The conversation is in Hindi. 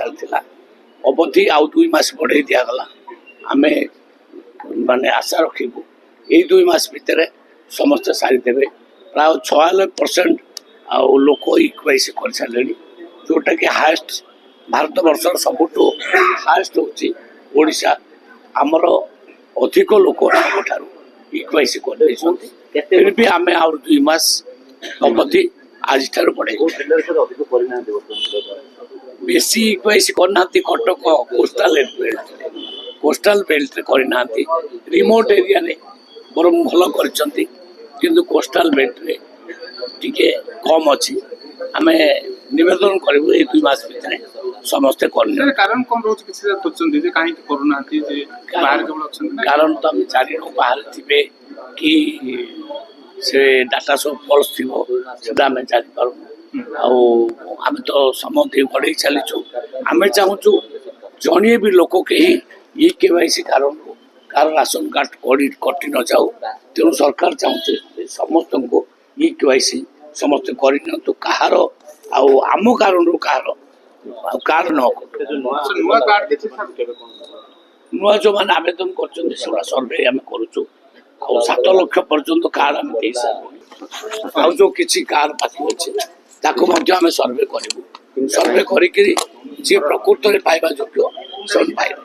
चलता अवधि आउ 2 मास बढ़े दिगला आम माने आशा रखू ये 2 मास भितर समस्त सारीदे प्राय 96% लोक इक्वाइस कर सारे जोटा कि हाएस्ट भारत वर्ष सबुठ हाएस्ट होशा आमर अधिक लोक इक्वाइस कर भी आम आ 2 मास अवधि आज बढ़े बेसी इक्वाइस करना कटक कोस्टाल बेल्ट करना रिमोट एरिया रे बरम भल कर कोस्टाल बेल्ट रे टिके कम अच्छी आम निवेदन करूँ ये 2 मास भर समस्ते कारण कौन रोचे कारण तो आम जानी बाहर थे कि से डाटा सब फल्स थी आम जापर आम तो समय बढ़े चलीचु आम चाहूँ जड़े भी लोक कहीं ये केवाईसी कारण कार राशन कार्ड कटि न जाऊ तेणु सरकार चाहते समस्त को ये केवाईसी समस्त करनी कहार आम कारण कहार कार्ड न नुआ जो मैंने आवेदन कर सर्वे आम करुचु 7 लाख पर्यंत कार्ड आम दे सारू जो किसी कार्ड बाकी अच्छे ताको सर्वे करूँ सर्वे करी प्रकृत में पाइबा योग्य सब पाइबा।